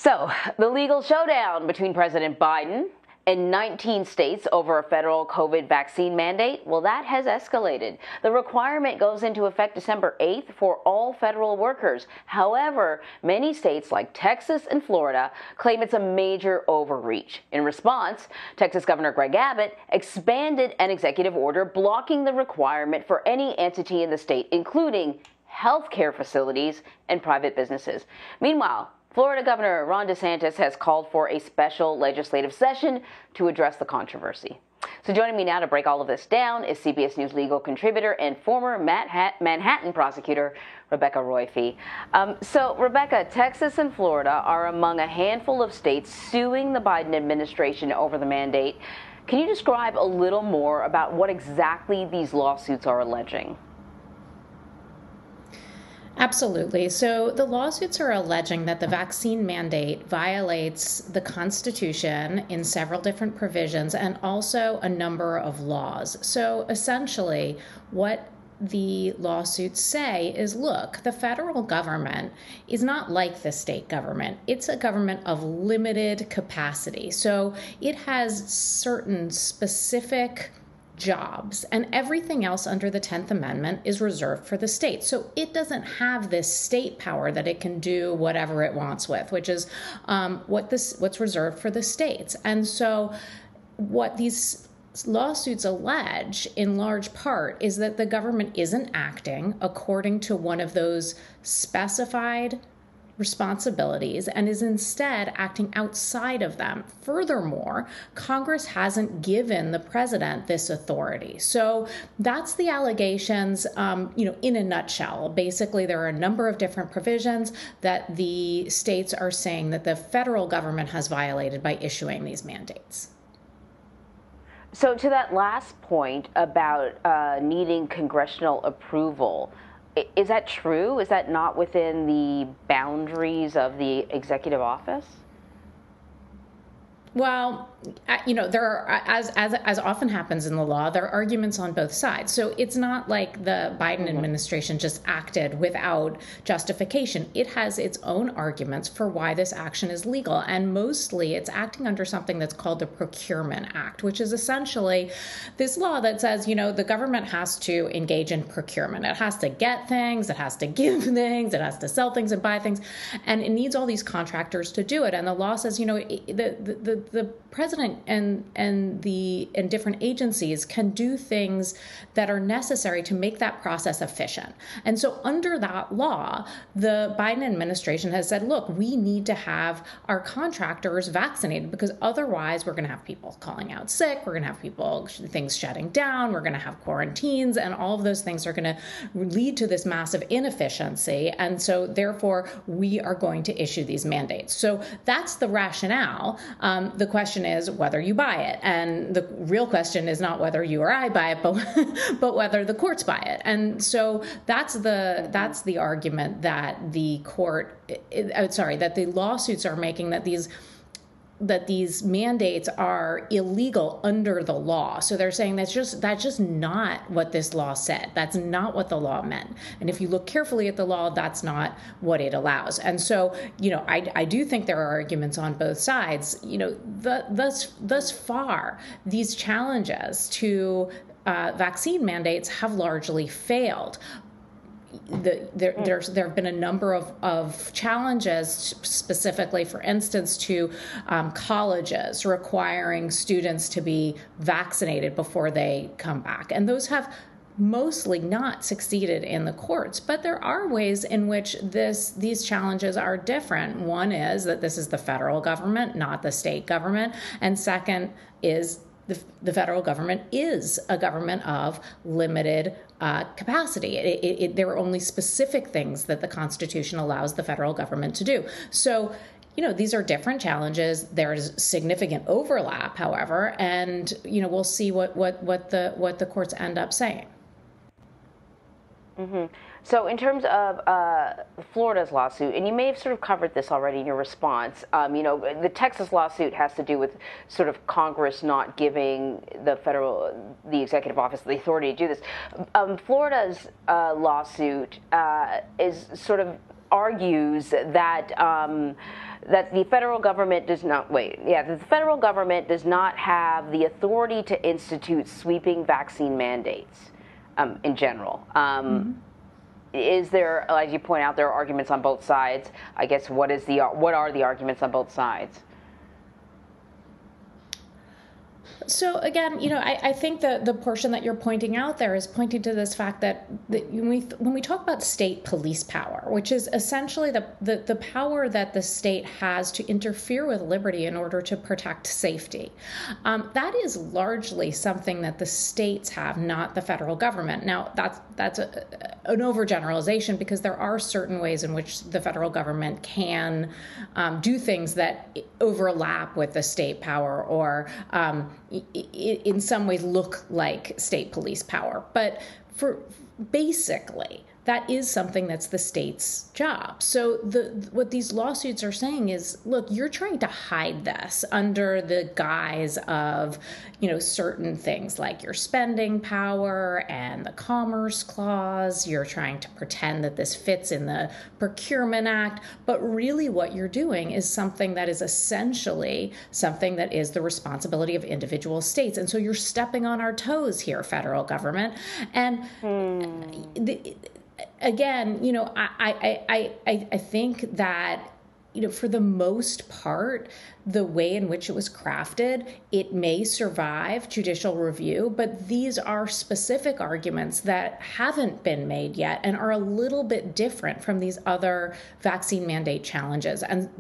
So, the legal showdown between President Biden and 19 states over a federal COVID vaccine mandate, well, that has escalated. The requirement goes into effect December 8th for all federal workers. However, many states like Texas and Florida claim it's a major overreach. In response, Texas Governor Greg Abbott expanded an executive order blocking the requirement for any entity in the state, including healthcare facilities and private businesses. Meanwhile, Florida Governor Ron DeSantis has called for a special legislative session to address the controversy. So joining me now to break all of this down is CBS News legal contributor and former Manhattan prosecutor, Rebecca Roiphe. So, Rebecca, Texas and Florida are among a handful of states suing the Biden administration over the mandate. Can you describe a little more about what exactly these lawsuits are alleging? Absolutely. So the lawsuits are alleging that the vaccine mandate violates the Constitution in several different provisions and also a number of laws. So essentially, what the lawsuits say is, look, the federal government is not like the state government. It's a government of limited capacity. So it has certain specific jobs, and everything else under the 10th Amendment is reserved for the state. So it doesn't have this state power that it can do whatever it wants with, which is what's reserved for the states. And so what these lawsuits allege in large part is that the government isn't acting according to one of those specified responsibilities and is instead acting outside of them. Furthermore, Congress hasn't given the president this authority. So that's the allegations, in a nutshell. Basically, there are a number of different provisions that the states are saying that the federal government has violated by issuing these mandates. So to that last point about needing congressional approval, is that true? Is that not within the boundaries of the executive office? Well, there are, as often happens in the law, there are arguments on both sides. So it's not like the Biden administration just acted without justification. It has its own arguments for why this action is legal. And mostly it's acting under something that's called the Procurement Act, which is essentially this law that says, the government has to engage in procurement. It has to get things, it has to give things, it has to sell things and buy things. And it needs all these contractors to do it. And the law says, the president and different agencies can do things that are necessary to make that process efficient. And so under that law, the Biden administration has said, look, we need to have our contractors vaccinated because otherwise we're going to have people calling out sick, we're going to have things shutting down, we're going to have quarantines, and all of those things are going to lead to this massive inefficiency. And so therefore, we are going to issue these mandates. So that's the rationale. The question is whether you buy it. And the real question is not whether you or I buy it, but whether the courts buy it. And so that's the argument that the lawsuits are making, that these mandates are illegal under the law. So they're saying that's just not what this law said. That's not what the law meant. And if you look carefully at the law, that's not what it allows. And so, I do think there are arguments on both sides. Thus far, these challenges to vaccine mandates have largely failed. There have been a number of challenges, specifically, for instance, to colleges requiring students to be vaccinated before they come back. And those have mostly not succeeded in the courts. But there are ways in which these challenges are different. One is that this is the federal government, not the state government. And second is the federal government is a government of limited capacity. There are only specific things that the Constitution allows the federal government to do. So, these are different challenges. There's significant overlap, however, and we'll see what the courts end up saying. Mm-hmm. So in terms of Florida's lawsuit, and you may have sort of covered this already in your response, the Texas lawsuit has to do with sort of Congress not giving the executive office the authority to do this. Florida's lawsuit is sort of argues that that the federal government does not the federal government does not have the authority to institute sweeping vaccine mandates in general. Is there, as you point out, there are arguments on both sides. I guess what are the arguments on both sides? So again, I think the portion that you're pointing out there is pointing to this fact that when we talk about state police power, which is essentially the power that the state has to interfere with liberty in order to protect safety, that is largely something that the states have, not the federal government. Now, that's an overgeneralization, because there are certain ways in which the federal government can do things that overlap with the state power, or in some ways look like state police power. But basically, that is something that's the state's job. So what these lawsuits are saying is, look, you're trying to hide this under the guise of, certain things like your spending power and the Commerce Clause. You're trying to pretend that this fits in the Procurement Act. But really what you're doing is something that is essentially something that is the responsibility of individual states. And so you're stepping on our toes here, federal government. And again, I think that, for the most part, the way in which it was crafted, it may survive judicial review, but these are specific arguments that haven't been made yet and are a little bit different from these other vaccine mandate challenges. And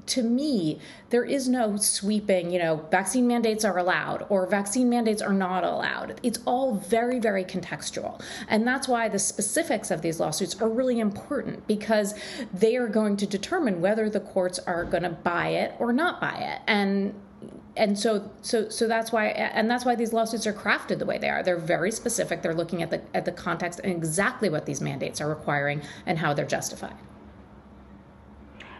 to me, there is no sweeping, vaccine mandates are allowed or vaccine mandates are not allowed. It's all very, very contextual. And that's why the specifics of these lawsuits are really important, because they are going to determine whether the courts are going to buy it or not buy it. And so that's why these lawsuits are crafted the way they are. They're very specific. They're looking at the context and exactly what these mandates are requiring and how they're justified.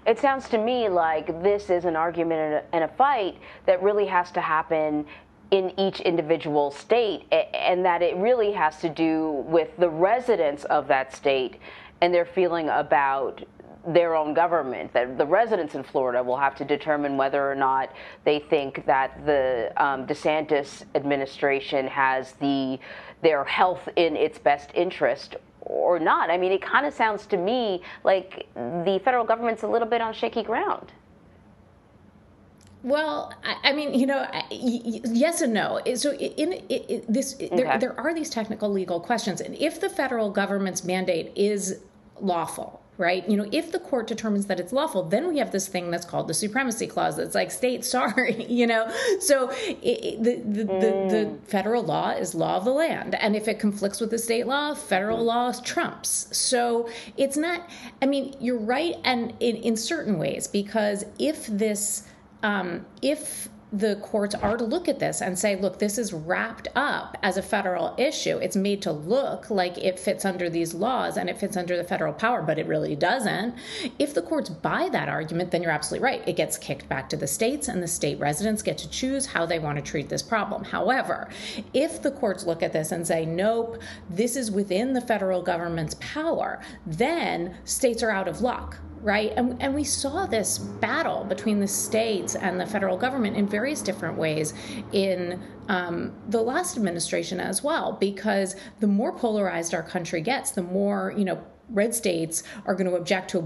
It sounds to me like this is an argument and a fight that really has to happen in each individual state, and that it really has to do with the residents of that state and their feeling about their own government. That the residents in Florida will have to determine whether or not they think that the DeSantis administration has their health in its best interest or not. I mean, it kind of sounds to me like the federal government's a little bit on shaky ground. Well, I mean, yes and no. So there are these technical legal questions. And if the federal government's mandate is lawful, right? If the court determines that it's lawful, then we have this thing that's called the Supremacy Clause. That's like, state, sorry, So the federal law is law of the land. And if it conflicts with the state law, federal law trumps. So it's not, you're right. And in certain ways, because if the courts are to look at this and say, look, this is wrapped up as a federal issue. It's made to look like it fits under these laws and it fits under the federal power, but it really doesn't. If the courts buy that argument, then you're absolutely right. It gets kicked back to the states, and the state residents get to choose how they want to treat this problem. However, if the courts look at this and say, nope, this is within the federal government's power, then states are out of luck. Right. And we saw this battle between the states and the federal government in various different ways in the last administration as well, because the more polarized our country gets, the more, red states are going to object to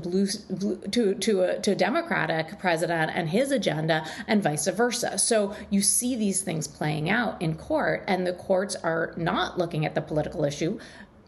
a Democratic president and his agenda, and vice versa. So you see these things playing out in court, and the courts are not looking at the political issue.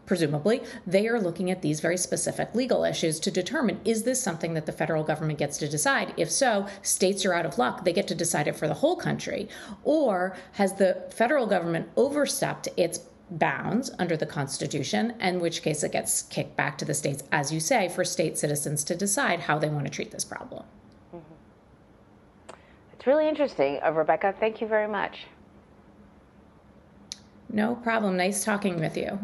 Presumably, they are looking at these very specific legal issues to determine, is this something that the federal government gets to decide? If so, states are out of luck. They get to decide it for the whole country. Or has the federal government overstepped its bounds under the Constitution, in which case it gets kicked back to the states, as you say, for state citizens to decide how they want to treat this problem. Mm-hmm. It's really interesting. Rebecca, thank you very much. No problem. Nice talking with you.